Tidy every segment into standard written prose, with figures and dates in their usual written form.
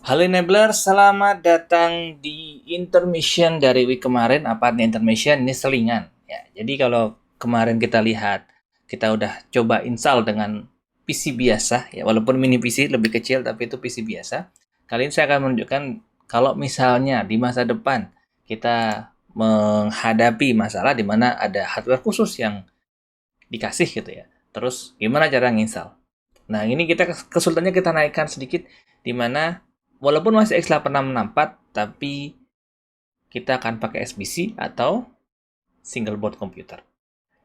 Halo enabler, selamat datang di intermission dari week kemarin. Apa artinya intermission? Ini selingan. Ya, jadi kalau kemarin kita lihat, kita udah coba install dengan PC biasa, ya walaupun mini PC lebih kecil, tapi itu PC biasa. Kali ini saya akan menunjukkan kalau misalnya di masa depan kita menghadapi masalah di mana ada hardware khusus yang dikasih gitu ya. Terus gimana cara nginstal? Nah, ini kita kesulitannya kita naikkan sedikit di mana walaupun masih X8664 tapi kita akan pakai SBC atau single board computer.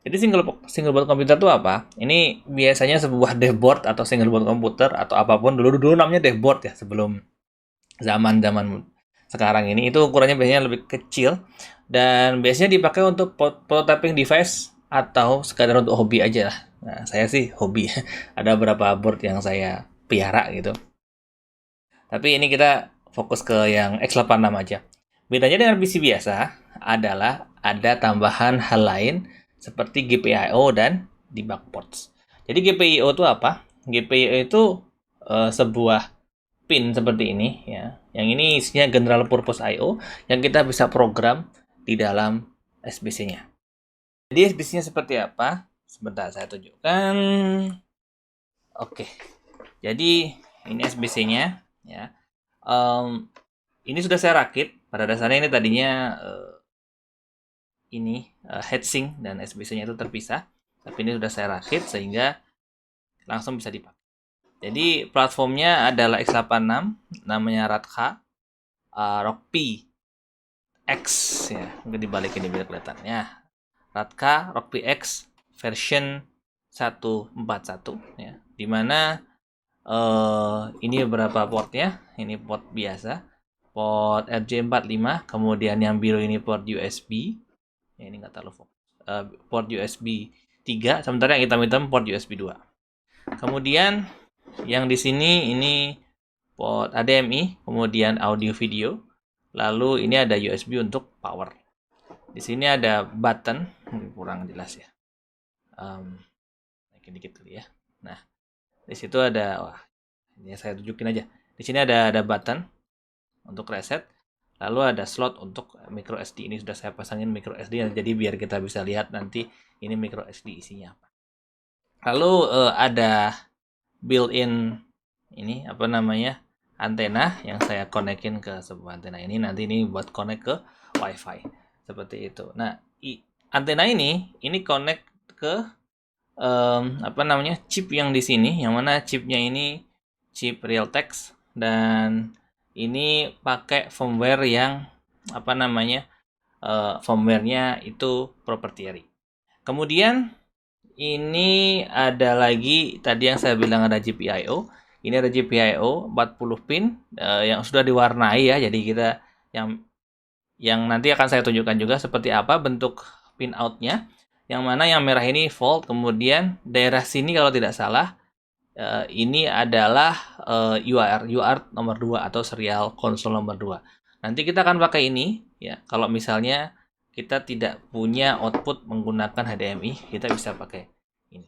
Jadi single board computer itu apa? Ini biasanya sebuah dashboard atau single board computer atau apapun dulu namanya dashboard ya sebelum zaman sekarang ini itu ukurannya biasanya lebih kecil dan biasanya dipakai untuk prototyping device atau sekadar untuk hobi aja lah. Nah, saya sih hobi. Ada beberapa board yang saya piara gitu. Tapi ini kita fokus ke yang X86 aja. Bedanya dengan PC biasa adalah ada tambahan hal lain seperti GPIO dan debug ports. Jadi GPIO itu apa? GPIO itu sebuah pin seperti ini ya. Yang ini isinya general purpose IO yang kita bisa program di dalam SBC-nya. Jadi SBC-nya seperti apa? Sebentar saya tunjukkan. Oke. Jadi ini SBC-nya ya. Ini sudah saya rakit. Pada dasarnya ini tadinya heatsink dan SBC-nya itu terpisah. Tapi ini sudah saya rakit sehingga langsung bisa dipakai. Jadi platformnya adalah X86, namanya Radka, Rockpi X ya. Mungkin dibalikin biar kelihatannya. Radka Rockpi X version 141 ya. Dimana ini beberapa portnya. Ini port biasa, port RJ45, kemudian yang biru ini port USB. Ya, ini nggak terlalu fokus. Port USB 3, sementara yang hitam-hitam port USB 2. Kemudian yang di sini ini port HDMI, kemudian audio video. Lalu ini ada USB untuk power. Di sini ada button, mungkin kurang jelas ya. Naikin dikit dulu ya. Nah, di situ ada, ini saya tunjukin aja. Di sini ada button untuk reset. Lalu ada slot untuk micro SD. Ini sudah saya pasangin micro SD, jadi biar kita bisa lihat nanti ini micro SD isinya apa. Lalu ada built-in ini apa namanya antena yang saya konekin ke sebuah antena ini. Nanti ini buat connect ke WiFi seperti itu. Nah, antena ini connect ke apa namanya chip yang di sini, yang mana chipnya ini chip Realtek dan ini pakai firmware yang apa namanya firmware-nya itu proprietary. Kemudian ini ada lagi tadi yang saya bilang ada GPIO. Ini ada GPIO 40 pin yang sudah diwarnai ya. Jadi kita yang nanti akan saya tunjukkan juga seperti apa bentuk pin out-nya. Yang mana yang merah ini volt, kemudian daerah sini kalau tidak salah ini adalah UART nomor 2 atau serial konsol nomor 2. Nanti kita akan pakai ini ya. Kalau misalnya kita tidak punya output menggunakan HDMI, kita bisa pakai ini.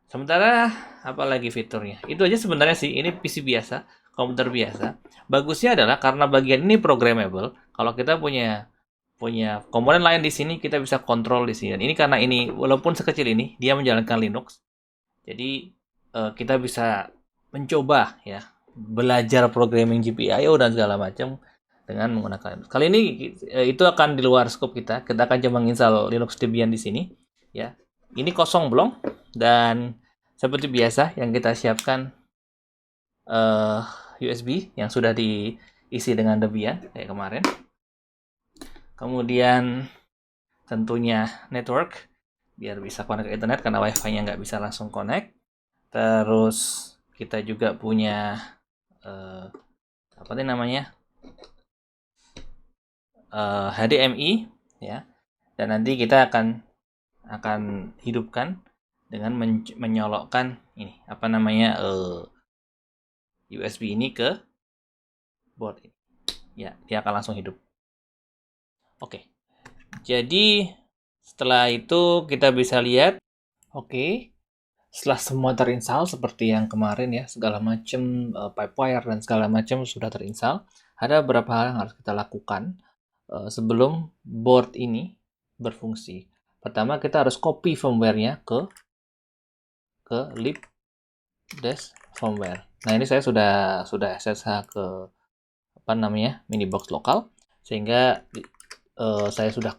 Sementara apalagi fiturnya? Itu aja sebenarnya sih. Ini PC biasa, komputer biasa. Bagusnya adalah karena bagian ini programmable. Kalau kita punya komponen lain di sini, kita bisa kontrol di sini. Dan ini karena ini walaupun sekecil ini, dia menjalankan Linux. Jadi kita bisa mencoba ya belajar programming GPIO dan segala macam dengan menggunakan. Kali ini itu akan di luar scope kita. Kita akan coba menginstal Linux Debian di sini ya. Ini kosong belum dan seperti biasa yang kita siapkan USB yang sudah diisi dengan Debian kayak kemarin. Kemudian tentunya network biar bisa connect ke internet karena wifi-nya nggak bisa langsung connect. Terus kita juga punya apa nih namanya HDMI ya, dan nanti kita akan hidupkan dengan menyolokkan ini apa namanya USB ini ke board ini ya, dia akan langsung hidup. Oke, jadi setelah itu kita bisa lihat. Oke, setelah semua terinstall seperti yang kemarin ya, segala macam Pipewire dan segala macam sudah terinstall, ada beberapa hal yang harus kita lakukan sebelum board ini berfungsi. Pertama, kita harus copy firmware-nya ke lib dash firmware. Nah, ini saya sudah SSH ke apa namanya minibox lokal, sehingga saya sudah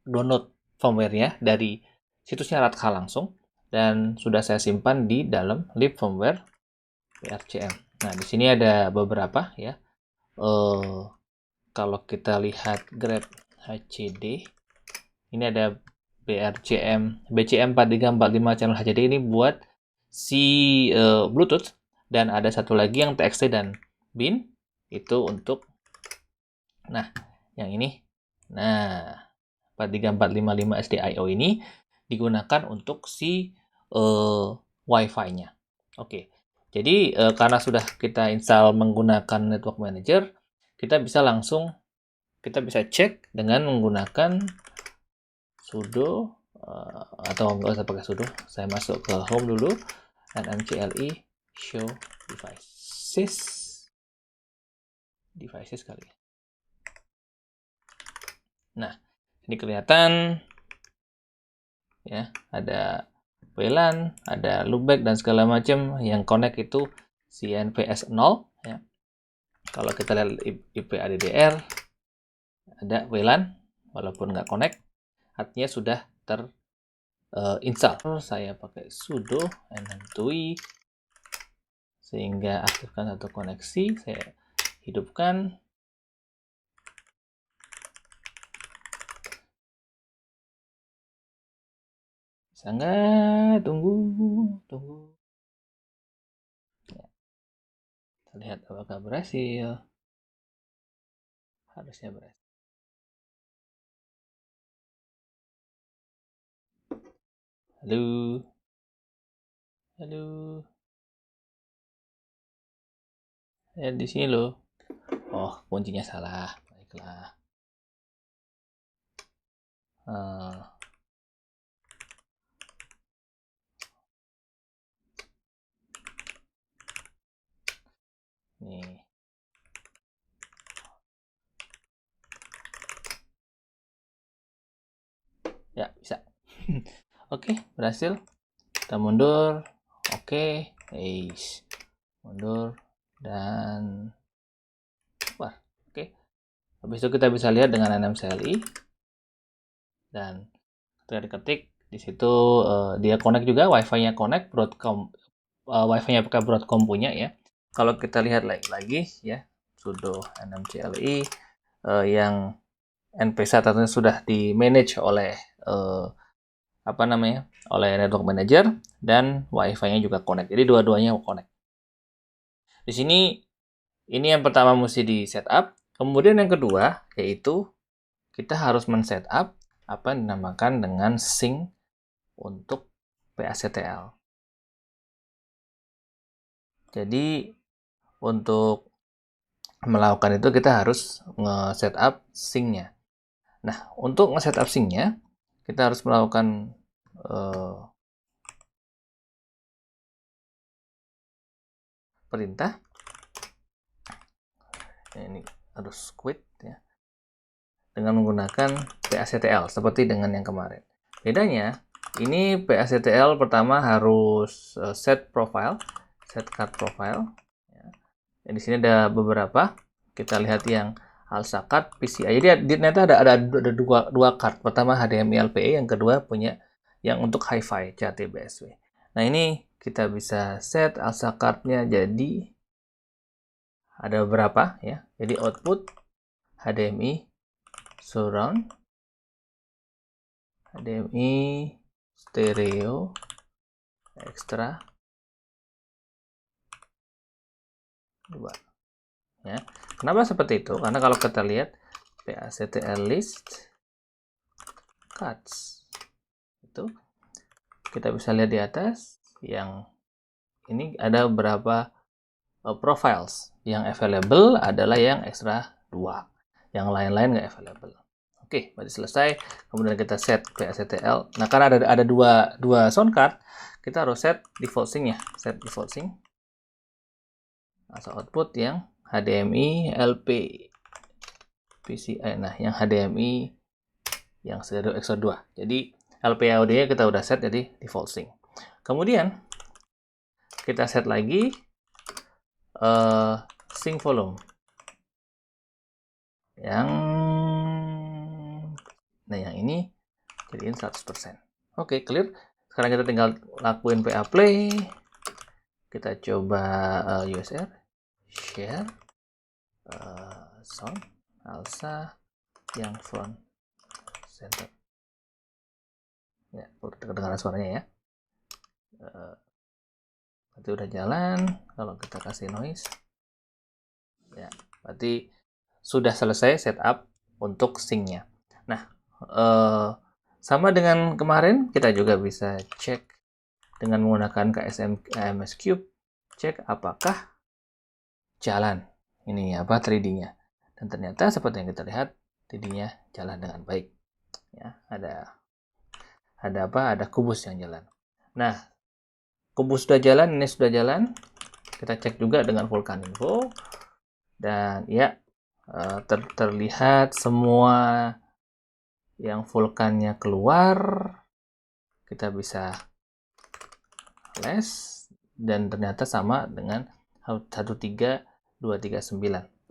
download firmware-nya dari situsnya Radka langsung, dan sudah saya simpan di dalam lib firmware PRCM. Nah, di sini ada beberapa ya. Kalau kita lihat grep HCD, ini ada BCM 4345 channel HCD, ini buat si Bluetooth, dan ada satu lagi yang TXT dan bin itu untuk, nah yang ini, nah 43455 SDIO ini digunakan untuk si Wi-Fi-nya. Oke, jadi karena sudah kita install menggunakan Network Manager, kita bisa cek dengan menggunakan sudo, atau nggak usah pakai sudo, saya masuk ke home dulu, nmcle show devices kali ya. Nah, ini kelihatan ya, ada WLAN, ada loopback dan segala macam. Yang connect itu si NPS 0 ya. Kalau kita lihat IP ADDR, ada WLAN walaupun nggak connect, artinya sudah terinstall. Saya pakai sudo nmtui sehingga aktifkan satu koneksi, saya hidupkan. Bisa nggak? Tunggu. Ya. Kita lihat apakah berhasil. Harusnya berhasil. Halo. Ya, di sini loh. Oh, kuncinya salah. Baiklah. Nih. Ya, bisa. Oke, berhasil. Kita mundur. Oke, mundur dan wah, oke. Habis itu kita bisa lihat dengan nmcli, dan ketika diketik di situ dia connect juga, wifi-nya connect, Broadcom wifi-nya pakai Broadcom punya ya. Kalau kita lihat lagi ya, sudo nmcli yang NPSA tentunya sudah di manage oleh oleh network manager, dan wifi-nya juga connect. Jadi dua-duanya connect. Di sini ini yang pertama mesti di setup. Kemudian yang kedua yaitu kita harus men-setup apa yang dinamakan dengan sync untuk PACTL. Jadi untuk melakukan itu kita harus nge-setup sync-nya. Nah, untuk nge-setup sync-nya kita harus melakukan perintah. Ini harus quit ya, dengan menggunakan PACTL seperti dengan yang kemarin. Bedanya, ini PACTL pertama harus set profile, set card profile. Ya. Di sini ada beberapa. Kita lihat yang ALSA card, PCI. Jadi ternyata ada dua card. Pertama HDMI LPE, yang kedua punya yang untuk Hi-Fi CATBSW. Nah, ini kita bisa set ALSA card-nya jadi ada beberapa ya. Jadi output HDMI surround, HDMI stereo ekstra 2 ya. Kenapa seperti itu? Karena kalau kita lihat PACTL list cards itu, kita bisa lihat di atas yang ini ada beberapa profiles. Yang available adalah yang ekstra 2, yang lain-lain nggak available. Oke, berarti selesai. Kemudian kita set PACTL. Nah, karena ada dua sound card, kita harus set default sync ya, set default sync. Asal output yang HDMI LP PCI, nah yang HDMI yang stereo Exo 2. Jadi LP audio kita udah set jadi default sync. Kemudian kita set lagi sync volume yang yang ini jadiin 100%. Oke, clear. Sekarang kita tinggal lakuin PA play. Kita coba USR share sound Alsa yang front center. Ya, kedengaran suaranya ya. Berarti udah jalan. Kalau kita kasih noise, ya, berarti sudah selesai setup untuk sync-nya. Nah, sama dengan kemarin, kita juga bisa cek dengan menggunakan KSM AMS Cube, cek apakah jalan ini 3D-nya. Dan ternyata seperti yang kita lihat, 3D-nya jalan dengan baik. Ya, ada kubus yang jalan. Nah, kubus sudah jalan, ini sudah jalan. Kita cek juga dengan Vulkan Info. Dan ya, terlihat semua yang vulkannya keluar. Kita bisa les dan ternyata sama dengan 13239.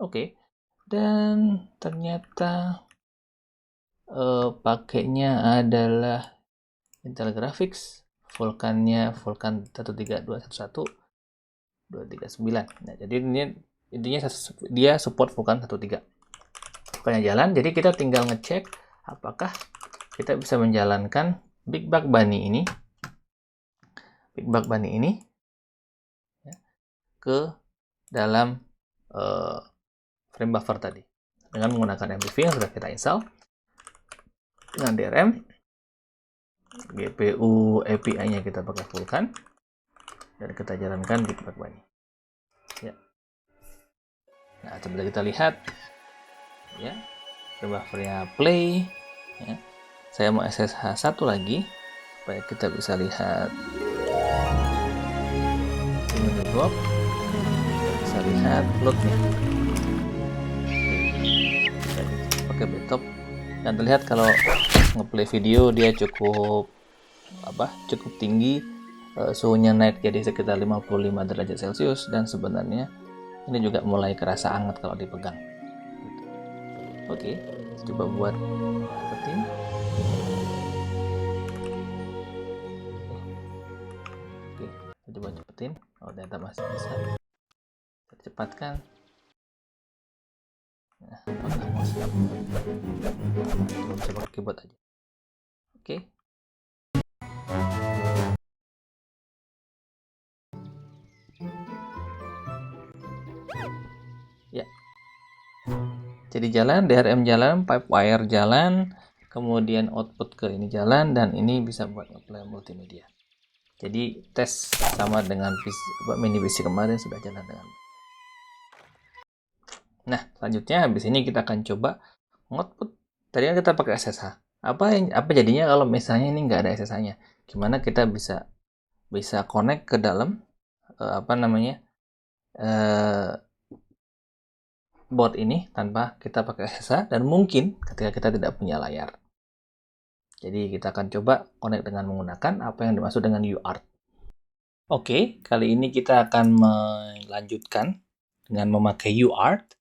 Oke. Dan ternyata pakainya adalah Intel Graphics. Vulkannya Vulkan 13211 239. Nah, jadi ini intinya dia support Vulkan 13. Vulkannya jalan, jadi kita tinggal ngecek apakah kita bisa menjalankan Big Bug Bunny ini ya, ke dalam frame buffer tadi dengan menggunakan MPV yang sudah kita install dengan DRM. GPU API-nya kita pakai Vulkan dan kita jalankan Big Bug Bunny. Ya. Nah, coba kita lihat ya, buffernya play ya. Saya mau SSH satu lagi supaya kita bisa lihat menu drop, bisa lihat loadnya. Pakai laptop dan terlihat kalau ngeplay video dia cukup tinggi, suhunya naik jadi sekitar 55 derajat Celcius dan sebenarnya ini juga mulai kerasa hangat kalau dipegang. Oke, coba buat cepetin. Oke, coba cepetin. Oh, ternyata masih bisa. Cepatkan. Nah, apakah mau siap? Coba pakai keyboard aja. Oke. Ya. Jadi jalan, DRM jalan, pipe wire jalan, kemudian output ke ini jalan, dan ini bisa buat ngeplay multimedia. Jadi tes sama dengan mini PC kemarin sudah jalan dengan. Nah, selanjutnya habis ini kita akan coba output. Tadi kan kita pakai SSH. Apa jadinya kalau misalnya ini nggak ada SSH-nya? Gimana kita bisa connect ke dalam board ini tanpa kita pakai SSH dan mungkin ketika kita tidak punya layar. Jadi kita akan coba connect dengan menggunakan apa yang dimaksud dengan UART. Oke, kali ini kita akan melanjutkan dengan memakai UART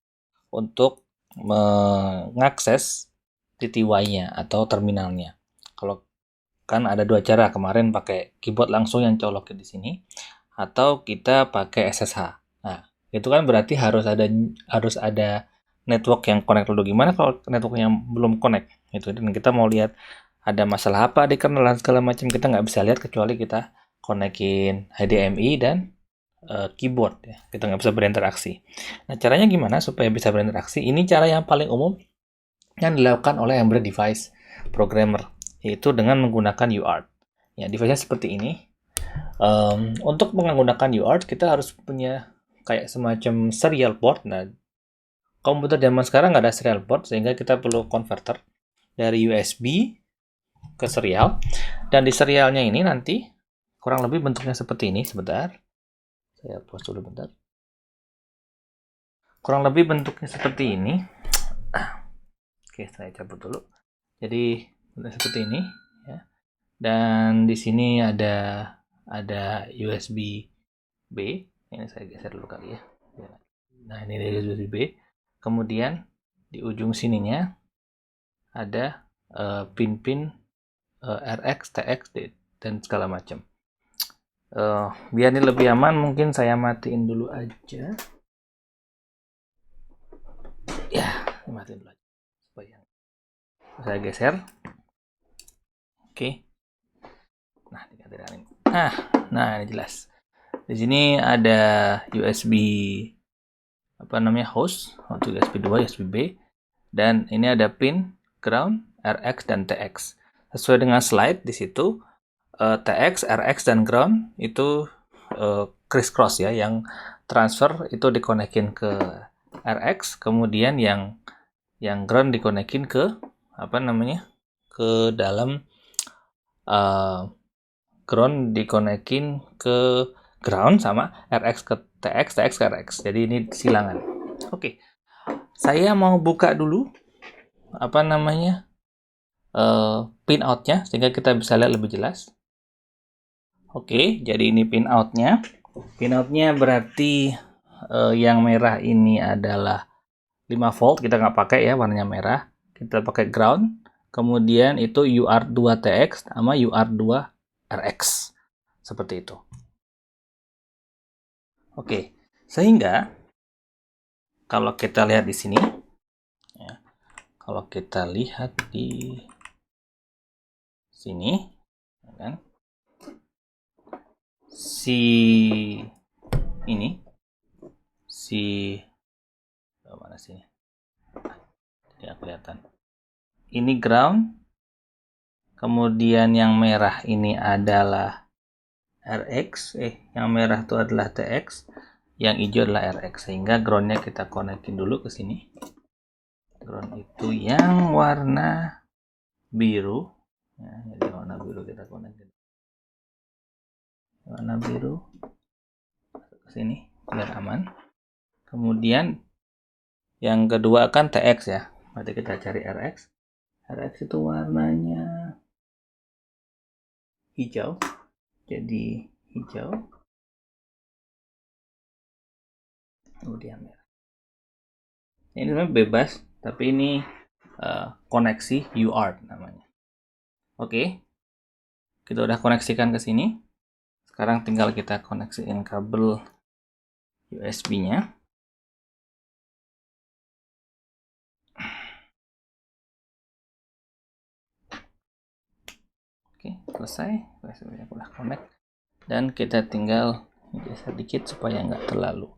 untuk mengakses TTY-nya atau terminalnya. Kalau kan ada dua cara, kemarin pakai keyboard langsung yang colokin di sini atau kita pakai SSH. Nah, itu kan berarti harus ada network yang connect dulu. Gimana kalau network yang belum connect? Itu dan kita mau lihat ada masalah apa di kernel dan segala macam, kita nggak bisa lihat kecuali kita konekin HDMI dan keyboard ya. Kita nggak bisa berinteraksi. Nah, caranya gimana supaya bisa berinteraksi? Ini cara yang paling umum yang dilakukan oleh embedded device programmer, yaitu dengan menggunakan UART. Ya, device-nya seperti ini. Untuk menggunakan UART kita harus punya kayak semacam serial port. Nah, komputer zaman sekarang nggak ada serial port sehingga kita perlu converter dari USB ke serial, dan di serialnya ini nanti kurang lebih bentuknya seperti ini. Sebentar, saya pause dulu bentar. Kurang lebih bentuknya seperti ini. Oke, saya cabut dulu. Jadi bentuknya seperti ini, ya. Dan di sini ada USB B. Ini saya geser dulu kali ya. Nah, ini dari USB B. Kemudian di ujung sininya ada pin-pin RX, TX, dan segala macam. Biar ini lebih aman, mungkin saya matiin dulu aja. Ya, matiin dulu aja supaya saya geser. Oke. Nah, diganti dengan ini. Nah, ini jelas. Di sini ada USB host untuk USB 2, USB B, dan ini ada pin ground, RX dan TX. Sesuai dengan slide di situ, TX, RX dan ground itu crisscross ya, yang transfer itu dikonekin ke RX, kemudian yang ground dikonekin ke ke dalam ground dikonekin ke ground, sama RX ke TX, TX ke RX. Jadi ini silangan. Oke. Saya mau buka dulu pin outnya sehingga kita bisa lihat lebih jelas. Oke, jadi ini pin outnya. Pin outnya berarti yang merah ini adalah 5 volt, kita nggak pakai ya warnanya merah. Kita pakai ground. Kemudian itu UART2TX sama UART2RX. Seperti itu. Oke, sehingga kalau kita lihat di sini, ya, kalau kita lihat di sini, ya kan, mana sini? Tidak kelihatan. Ini ground, kemudian yang merah ini adalah RX, yang merah itu adalah TX, yang hijau adalah RX, sehingga groundnya kita konekin dulu ke sini. Ground itu yang warna biru, ya, jadi warna biru kita konekin. Warna biru ke sini biar aman. Kemudian yang kedua kan TX ya, berarti kita cari RX. RX itu warnanya hijau, jadi hijau. Kemudian merah. Ini sebenarnya bebas, tapi ini koneksi UART namanya. Oke, kita udah koneksikan ke sini. Sekarang tinggal kita koneksiin kabel USB-nya. Oke, selesai. USB-nya udah connect. Dan kita tinggal geser dikit supaya nggak terlalu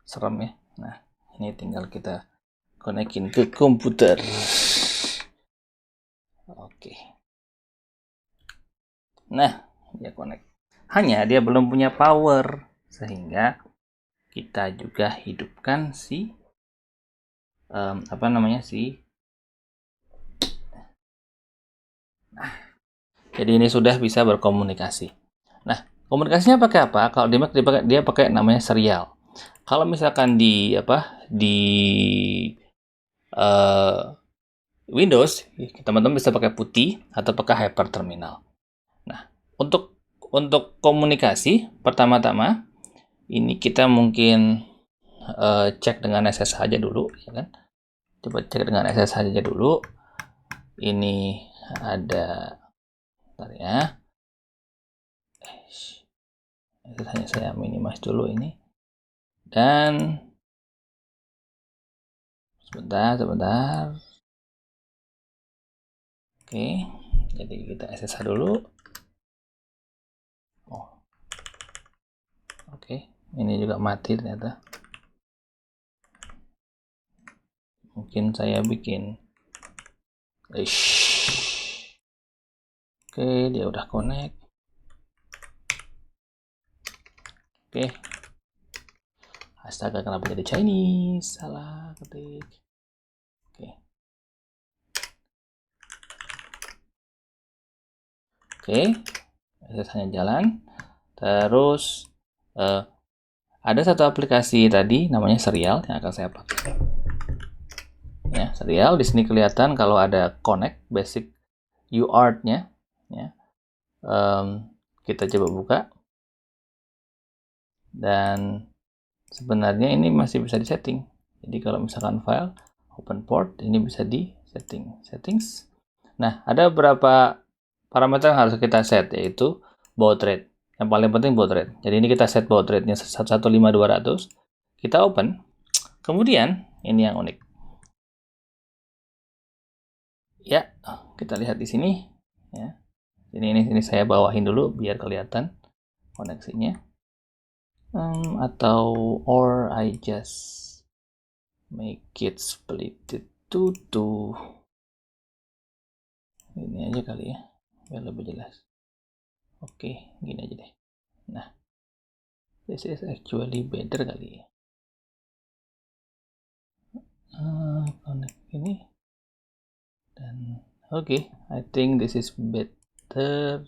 serem ya. Nah, ini tinggal kita konekin ke komputer. Oke. Nah, dia connect. Hanya dia belum punya power, sehingga kita juga hidupkan jadi ini sudah bisa berkomunikasi. Nah, komunikasinya pakai apa? Kalau di Mac dia pakai namanya serial. Kalau misalkan di Windows, teman-teman bisa pakai putih atau pakai hyperterminal. Nah, untuk komunikasi, pertama-tama ini kita mungkin cek dengan SSH aja dulu, ya kan? Coba cek dengan SSH aja dulu. Ini ada, bentar ya. Hanya saya minimize dulu ini. Dan sebentar. Oke, jadi kita SSH dulu. Oke, ini juga mati ternyata. Mungkin saya bikin. Oke, dia udah connect. Oke. Astaga, kenapa jadi Chinese? Salah ketik. Oke, SSH-nya jalan. Terus ada satu aplikasi tadi namanya Serial yang akan saya pakai. Ya, Serial di sini kelihatan kalau ada connect basic UART-nya. Ya. Kita coba buka. Dan sebenarnya ini masih bisa disetting. Jadi kalau misalkan file open port ini bisa di settings. Nah, ada beberapa parameter yang harus kita set, yaitu baud rate. Yang paling penting baud rate. Jadi ini kita set baud rate-nya 115.200. Kita open. Kemudian ini yang unik. Ya, kita lihat di sini. Ya, ini saya bawahin dulu biar kelihatan koneksinya. Or I just make it split it to two. Ini aja kali ya, biar lebih jelas. Oke, gini aja deh. Nah, this is actually better kali ya. Connect ini. Dan oke, I think this is better.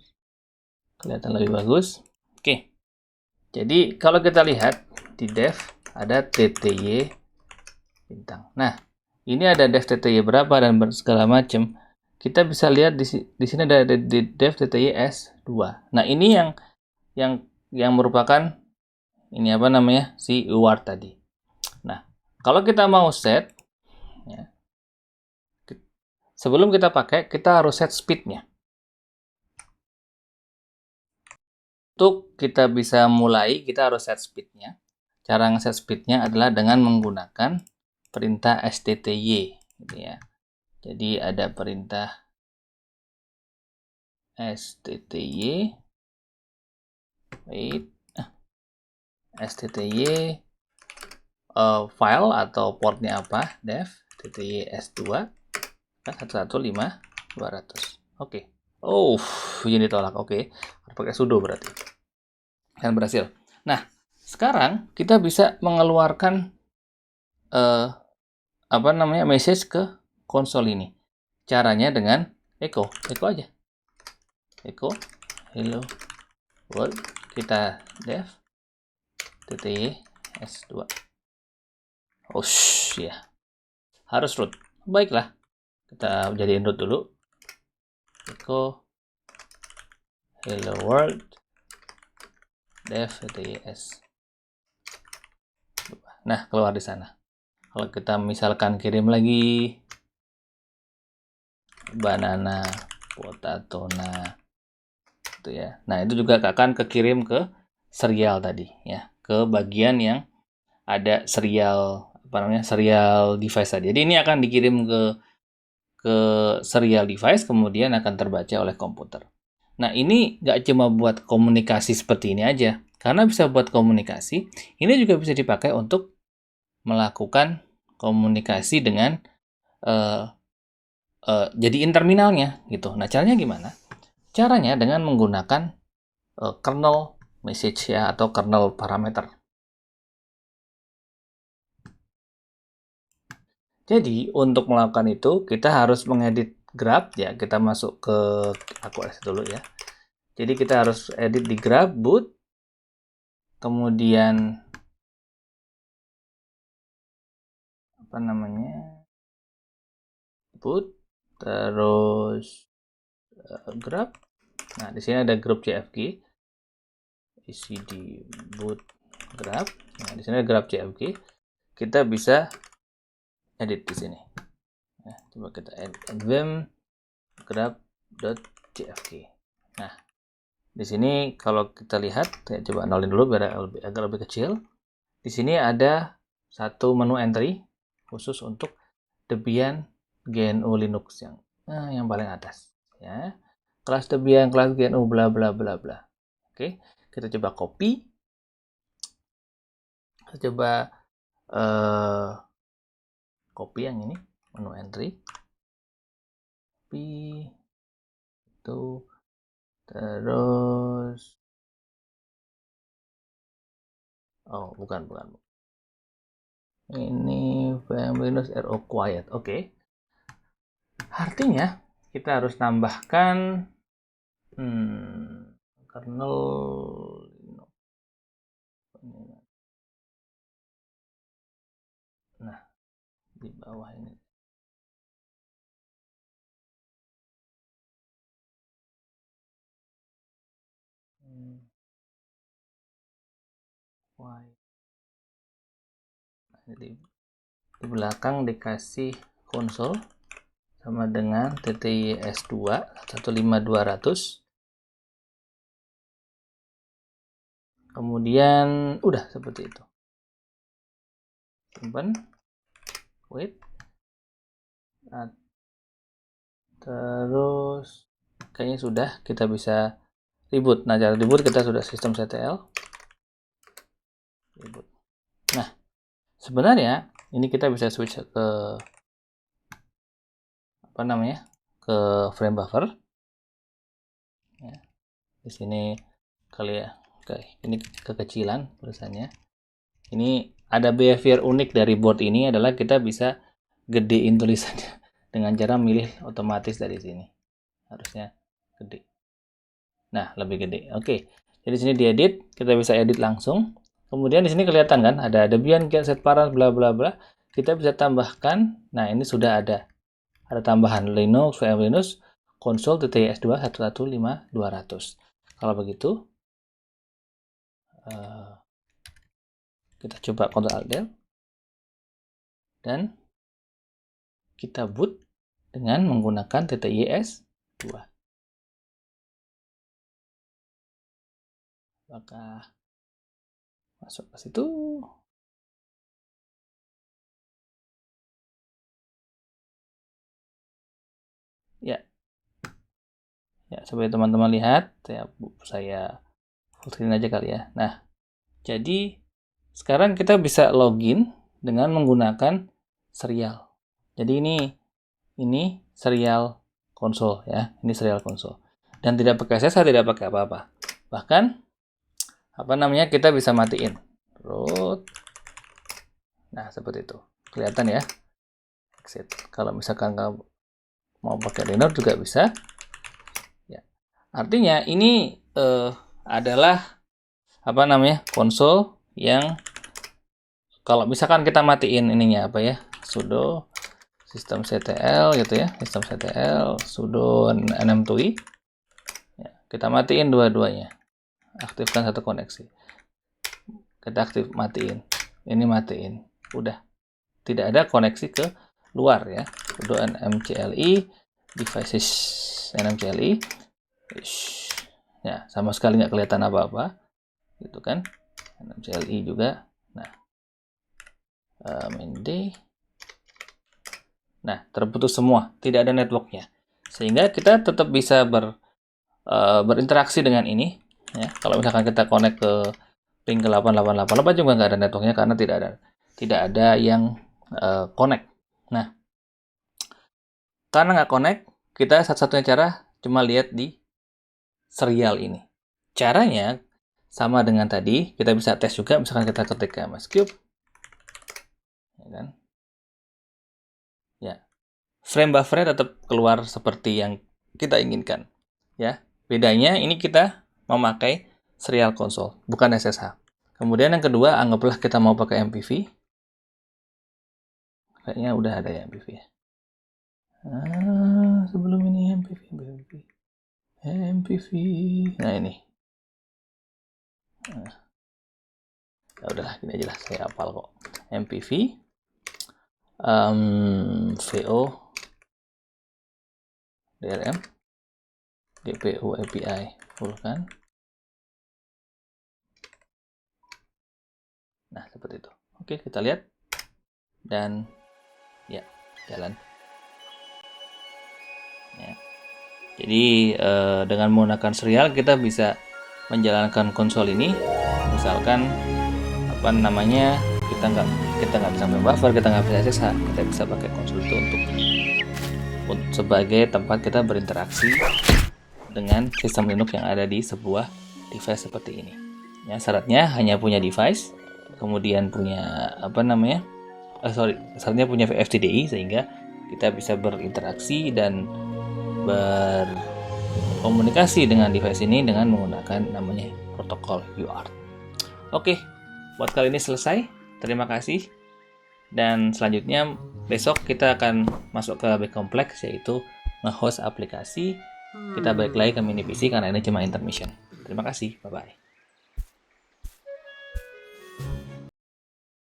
Kelihatan lebih bagus. Oke. Jadi kalau kita lihat di dev ada TTY bintang. Nah, ini ada dev TTY berapa dan segala macam. Kita bisa lihat di sini ada dev TTY S2. Nah, ini yang merupakan ini apa namanya? Si UART tadi. Nah, kalau kita mau set ya, sebelum kita pakai, kita harus set speed-nya. Untuk kita bisa mulai, kita harus set speed-nya. Cara nge-set speed-nya adalah dengan menggunakan perintah stty, gitu ya. Jadi ada perintah stty, stty file atau portnya apa, dev stty s2 115.200. Oke. Oh, ini ditolak. Oke. Pakai sudo berarti. Dan berhasil. Nah, sekarang kita bisa mengeluarkan message ke konsol ini. Caranya dengan echo aja. Echo hello world, kita dev tty s2. Oh ya. Harus root. Baiklah. Kita jadiin root dulu. Echo hello world dev tty s. Nah, keluar di sana. Kalau kita misalkan kirim lagi banana, potato, itu ya. Nah, itu juga akan kekirim ke serial tadi ya, ke bagian yang ada serial serial device tadi. Jadi ini akan dikirim ke serial device, kemudian akan terbaca oleh komputer. Nah, ini nggak cuma buat komunikasi seperti ini aja. Karena bisa buat komunikasi, ini juga bisa dipakai untuk melakukan komunikasi dengan jadiin terminalnya gitu. Nah, caranya gimana? Caranya dengan menggunakan kernel message ya, atau kernel parameter. Jadi untuk melakukan itu kita harus mengedit grab ya. Kita masuk ke AquaRS dulu ya. Jadi kita harus edit di grab boot, kemudian boot, terus grab. Nah, di sini ada grup CFG, isi di boot grab. Nah, di sini ada grab CFG. Kita bisa edit di sini. Nah, coba kita edit vim grab.cfg. Nah, di sini kalau kita lihat, saya coba nolin dulu biar agak lebih kecil. Di sini ada satu menu entry khusus untuk Debian GNU Linux yang paling atas ya. Kelas Debian, kelas GNU bla bla bla bla. Oke, kita coba copy. Kita coba copy yang ini, menu entry. Copy itu, terus bukan ini Windows RO quiet. Oke. Artinya kita harus tambahkan kernel. Nah, di bawah ini. Why? Jadi di belakang dikasih konsol sama dengan TTY S2 15200. Kemudian udah seperti itu. Simpan. Wait. Nah, terus kayaknya sudah, kita bisa reboot. Nah, cara reboot kita sudah systemctl reboot. Nah, sebenarnya ini kita bisa switch ke apa namanya, ke frame buffer ya. Di sini kali ya, oke, ini kekecilan tulisannya. Ini ada behavior unik dari board ini adalah kita bisa gedein tulisannya dengan cara milih otomatis dari sini. Harusnya gede. Nah, lebih gede. Oke. Jadi sini diedit, kita bisa edit langsung. Kemudian di sini kelihatan kan ada Debian, get, set parent, bla bla bla. Kita bisa tambahkan. Nah, ini sudah ada. Ada tambahan Linux, VM Linux, konsol TTY-S2 115.200. Kalau begitu, kita coba Ctrl Alt Del dan kita boot dengan menggunakan TTY-S2. Apakah masuk ke situ? Ya. Ya, supaya teman-teman lihat, saya full screen aja kali ya. Nah, jadi sekarang kita bisa login dengan menggunakan serial. Jadi ini serial konsol ya, ini serial konsol. Dan tidak pakai SSH, tidak pakai apa-apa. Bahkan apa namanya, kita bisa matiin root. Nah, seperti itu. Kelihatan ya. Exit. Kalau misalkan kamu mau pakai Linux juga bisa. Ya. Artinya ini adalah apa namanya, konsol yang kalau misalkan kita matiin ininya apa ya, sudo systemctl gitu ya, systemctl sudo nmtui ya, kita matiin dua-duanya, aktifkan satu koneksi, kita matiin ini, matiin, udah tidak ada koneksi ke luar ya. Sudo nmcli devices nmcli ya, sama sekali nggak kelihatan apa-apa gitu kan, nmcli juga. Nah, md. Nah, terputus semua, tidak ada networknya, sehingga kita tetap bisa berinteraksi dengan ini ya. Kalau misalkan kita connect ke ping ke 8888 juga nggak ada networknya karena tidak ada yang connect. Nah, karena nggak connect, kita satu-satunya cara cuma lihat di serial ini. Caranya sama dengan tadi, kita bisa tes juga. Misalkan kita ketik MSCube ya kan, ya, frame buffernya tetap keluar seperti yang kita inginkan ya. Bedanya ini kita memakai serial konsol, bukan SSH. Kemudian yang kedua, anggaplah kita mau pakai MPV. Kayaknya udah ada ya MPV ya. Sebelum ini MPV. Nah, ini. Ya udahlah, gini aja lah, saya hafal kok. MPV VO DRM GPU API full kan. Nah, seperti itu. Oke, kita lihat dan ya, jalan ya. Jadi dengan menggunakan serial kita bisa menjalankan konsol ini. Misalkan apa namanya, kita nggak bisa main buffer, kita nggak bisa SSH, kita bisa pakai konsol itu untuk sebagai tempat kita berinteraksi dengan sistem Linux yang ada di sebuah device seperti ini. Ya, syaratnya hanya punya device, kemudian punya apa namanya, syaratnya punya FTDI sehingga kita bisa berinteraksi dan komunikasi dengan device ini dengan menggunakan namanya protokol UART. Oke, buat kali ini selesai. Terima kasih. Dan selanjutnya besok kita akan masuk ke lebih kompleks, yaitu nge-host aplikasi. Kita balik lagi ke mini PC karena ini cuma intermission. Terima kasih, bye-bye.